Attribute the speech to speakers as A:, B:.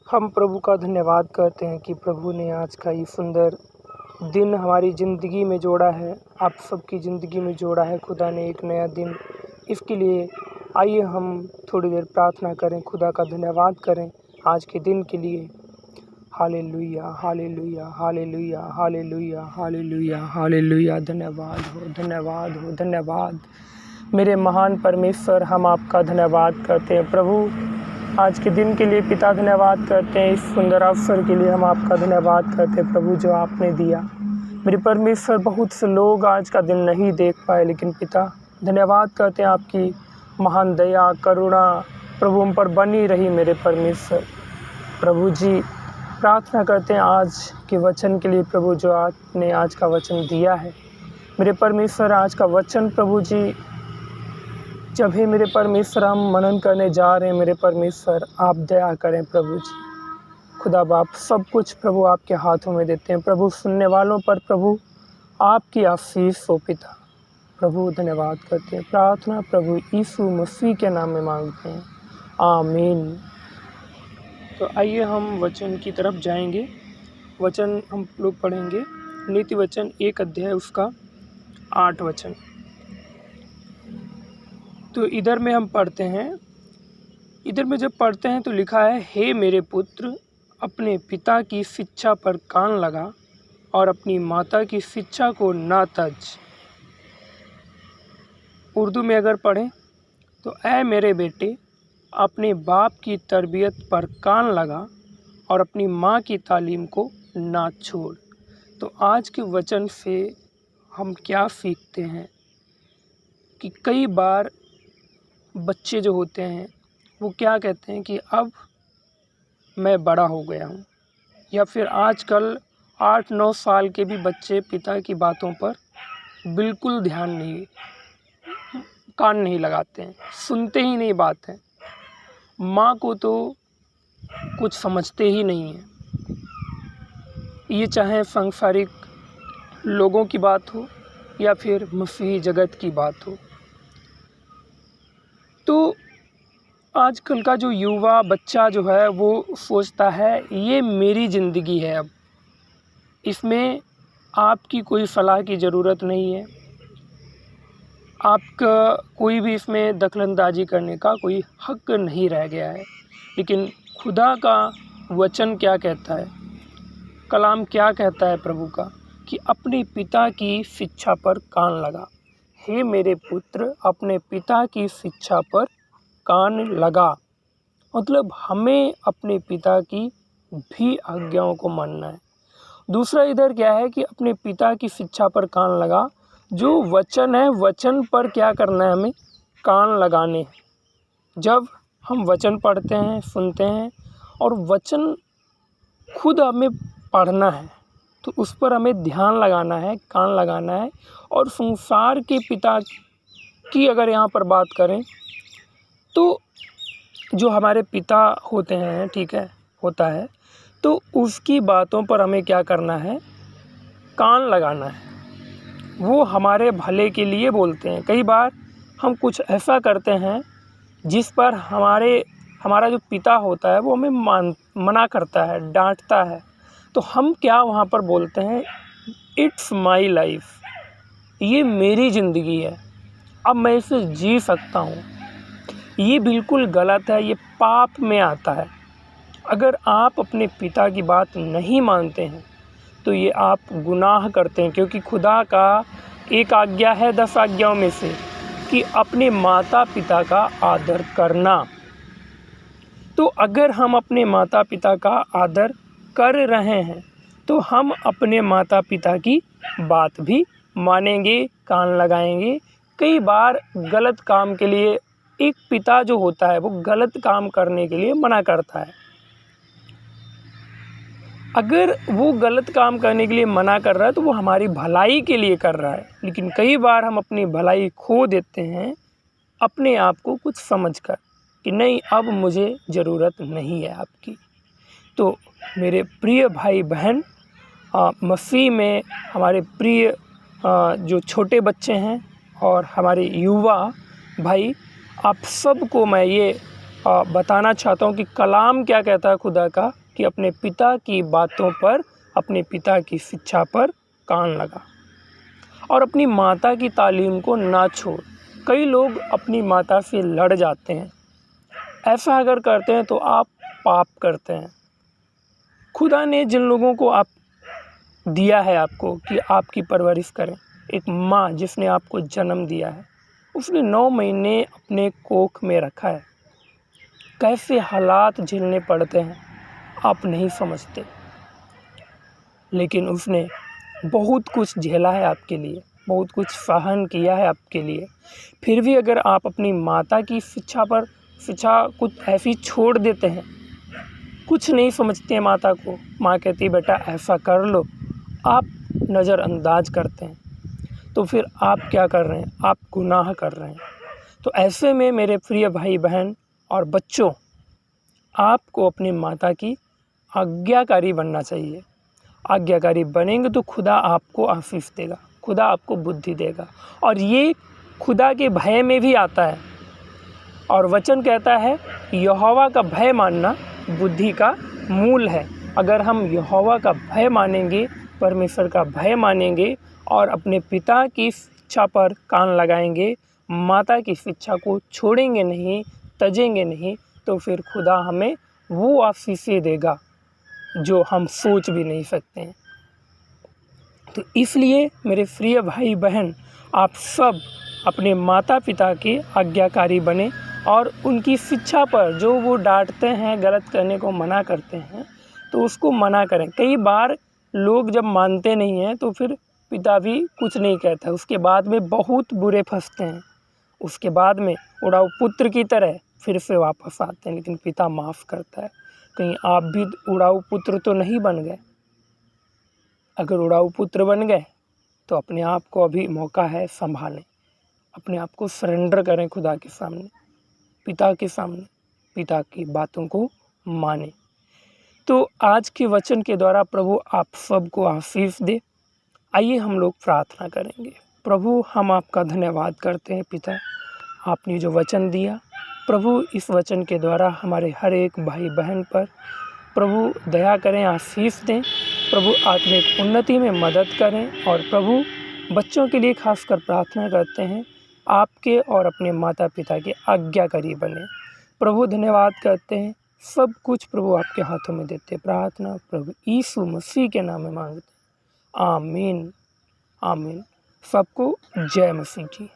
A: हम प्रभु का धन्यवाद करते हैं कि प्रभु ने आज का ये सुंदर दिन हमारी ज़िंदगी में जोड़ा है, आप सबकी ज़िंदगी में जोड़ा है। खुदा ने एक नया दिन इसके लिए आइए हम थोड़ी देर प्रार्थना करें, खुदा का धन्यवाद करें आज के दिन के लिए। Hallelujah, hallelujah, hallelujah, hallelujah, hallelujah, hallelujah. धन्यवाद हो, धन्यवाद हो, धन्यवाद। मेरे महान परमेश्वर, हम आपका धन्यवाद करते हैं प्रभु आज के दिन के लिए। पिता धन्यवाद करते हैं, इस सुंदर अवसर के लिए हम आपका धन्यवाद करते हैं प्रभु जो आपने दिया। मेरे परमेश्वर, बहुत से लोग आज का दिन नहीं देख पाए, लेकिन पिता धन्यवाद करते हैं आपकी महान दया करुणा प्रभु हम पर बनी रही। मेरे परमेश्वर प्रभु जी, प्रार्थना करते हैं आज के वचन के लिए प्रभु जो आपने आज का वचन दिया है। मेरे परमेश्वर, आज का वचन प्रभु जी जब ही मेरे परमेश्वर हम मनन करने जा रहे हैं, मेरे परमेश्वर आप दया करें प्रभु जी। खुदा बाप, सब कुछ प्रभु आपके हाथों में देते हैं प्रभु। सुनने वालों पर प्रभु आपकी आशीष हो पिता। प्रभु धन्यवाद करते हैं, प्रार्थना प्रभु यीशु मसीह के नाम में मांगते हैं, आमीन। तो आइए हम वचन की तरफ जाएंगे। वचन हम लोग पढ़ेंगे नीति वचन 1 अध्याय उसका 8 वचन। तो इधर में हम पढ़ते हैं, इधर में जब पढ़ते हैं तो लिखा है, हे मेरे पुत्र, अपने पिता की शिक्षा पर कान लगा और अपनी माता की शिक्षा को ना तज। उर्दू में अगर पढ़ें तो, ऐ मेरे बेटे, अपने बाप की तरबियत पर कान लगा और अपनी माँ की तालीम को ना छोड़। तो आज के वचन से हम क्या सीखते हैं कि कई बार बच्चे जो होते हैं वो क्या कहते हैं कि अब मैं बड़ा हो गया हूँ, या फिर आजकल 8-9 साल के भी बच्चे पिता की बातों पर बिल्कुल कान नहीं लगाते हैं, सुनते ही नहीं बात है। माँ को तो कुछ समझते ही नहीं है, ये चाहे सांसारिक लोगों की बात हो या फिर मसीही जगत की बात हो। तो आजकल का जो युवा बच्चा जो है वो सोचता है ये मेरी ज़िंदगी है, अब इसमें आपकी कोई सलाह की ज़रूरत नहीं है, आपका कोई भी इसमें दखलंदाजी करने का कोई हक नहीं रह गया है। लेकिन खुदा का वचन क्या कहता है, कलाम क्या कहता है प्रभु का, कि अपने पिता की शिक्षा पर कान लगा। हे मेरे पुत्र, अपने पिता की शिक्षा पर कान लगा, मतलब हमें अपने पिता की भी आज्ञाओं को मानना है। दूसरा इधर क्या है कि अपने पिता की शिक्षा पर कान लगा, जो वचन है वचन पर क्या करना है, हमें कान लगाने हैं। जब हम वचन पढ़ते हैं, सुनते हैं और वचन खुद हमें पढ़ना है तो उस पर हमें ध्यान लगाना है, कान लगाना है। और संसार के पिता की अगर यहाँ पर बात करें तो जो हमारे पिता होते हैं, ठीक है, होता है, तो उसकी बातों पर हमें क्या करना है, कान लगाना है। वो हमारे भले के लिए बोलते हैं। कई बार हम कुछ ऐसा करते हैं जिस पर हमारा जो पिता होता है वो हमें मना करता है, डांटता है, तो हम क्या वहाँ पर बोलते हैं, इट्स माई लाइफ, ये मेरी ज़िंदगी है, अब मैं इसे जी सकता हूँ। ये बिल्कुल गलत है, ये पाप में आता है। अगर आप अपने पिता की बात नहीं मानते हैं तो ये आप गुनाह करते हैं, क्योंकि खुदा का एक आज्ञा है 10 आज्ञाओं में से कि अपने माता पिता का आदर करना। तो अगर हम अपने माता पिता का आदर कर रहे हैं तो हम अपने माता पिता की बात भी मानेंगे, कान लगाएंगे। कई बार गलत काम के लिए एक पिता जो होता है वो गलत काम करने के लिए मना करता है। अगर वो गलत काम करने के लिए मना कर रहा है तो वो हमारी भलाई के लिए कर रहा है। लेकिन कई बार हम अपनी भलाई खो देते हैं अपने आप को कुछ समझकर कि नहीं, अब मुझे ज़रूरत नहीं है आपकी। तो मेरे प्रिय भाई बहन, मसीह में हमारे प्रिय जो छोटे बच्चे हैं और हमारे युवा भाई, आप सबको मैं ये बताना चाहता हूँ कि कलाम क्या कहता है खुदा का, कि अपने पिता की बातों पर, अपने पिता की शिक्षा पर कान लगा और अपनी माता की तालीम को ना छोड़। कई लोग अपनी माता से लड़ जाते हैं। ऐसा अगर करते हैं तो आप पाप करते हैं। खुदा ने जिन लोगों को आप दिया है आपको कि आपकी परवरिश करें, एक माँ जिसने आपको जन्म दिया है, उसने 9 महीने अपने कोख में रखा है। कैसे हालात झेलने पड़ते हैं आप नहीं समझते, लेकिन उसने बहुत कुछ झेला है आपके लिए, बहुत कुछ सहन किया है आपके लिए। फिर भी अगर आप अपनी माता की शिक्षा कुछ ऐसी छोड़ देते हैं, कुछ नहीं समझते हैं माता को, माँ कहती बेटा ऐसा कर लो, आप नज़रअंदाज करते हैं, तो फिर आप क्या कर रहे हैं, आप गुनाह कर रहे हैं। तो ऐसे में मेरे प्रिय भाई बहन और बच्चों, आपको अपनी माता की आज्ञाकारी बनना चाहिए। आज्ञाकारी बनेंगे तो खुदा आपको आशीष देगा, खुदा आपको बुद्धि देगा, और ये खुदा के भय में भी आता है। और वचन कहता है यहोवा का भय मानना बुद्धि का मूल है। अगर हम यहोवा का भय मानेंगे, परमेश्वर का भय मानेंगे और अपने पिता की शिक्षा पर कान लगाएंगे, माता की शिक्षा को छोड़ेंगे नहीं, तजेंगे नहीं, तो फिर खुदा हमें वो आशीषें देगा जो हम सोच भी नहीं सकते हैं। तो इसलिए मेरे प्रिय भाई बहन, आप सब अपने माता पिता के आज्ञाकारी बने और उनकी शिक्षा पर, जो वो डांटते हैं, गलत करने को मना करते हैं, तो उसको मना करें। कई बार लोग जब मानते नहीं हैं तो फिर पिता भी कुछ नहीं कहता, उसके बाद में बहुत बुरे फंसते हैं। उसके बाद में उड़ाऊ पुत्र की तरह फिर से वापस आते हैं, लेकिन पिता माफ़ करता है। कहीं आप भी उड़ाऊ पुत्र तो नहीं बन गए। अगर उड़ाऊ पुत्र बन गए तो अपने आप को अभी मौका है संभालें, अपने आप को सरेंडर करें खुदा के सामने, पिता के सामने, पिता की बातों को माने। तो आज के वचन के द्वारा प्रभु आप सबको आशीष दे। आइए हम लोग प्रार्थना करेंगे। प्रभु, हम आपका धन्यवाद करते हैं पिता, आपने जो वचन दिया प्रभु, इस वचन के द्वारा हमारे हर एक भाई बहन पर प्रभु दया करें, आशीष दें। प्रभु आत्मिक उन्नति में मदद करें। और प्रभु बच्चों के लिए खासकर प्रार्थना करते हैं, आपके और अपने माता पिता के आज्ञाकारी बने। प्रभु धन्यवाद करते हैं, सब कुछ प्रभु आपके हाथों में देते। प्रार्थना प्रभु यीशु मसीह के नाम में मांगते हैं, आमीन आमीन। सबको जय मसीह की।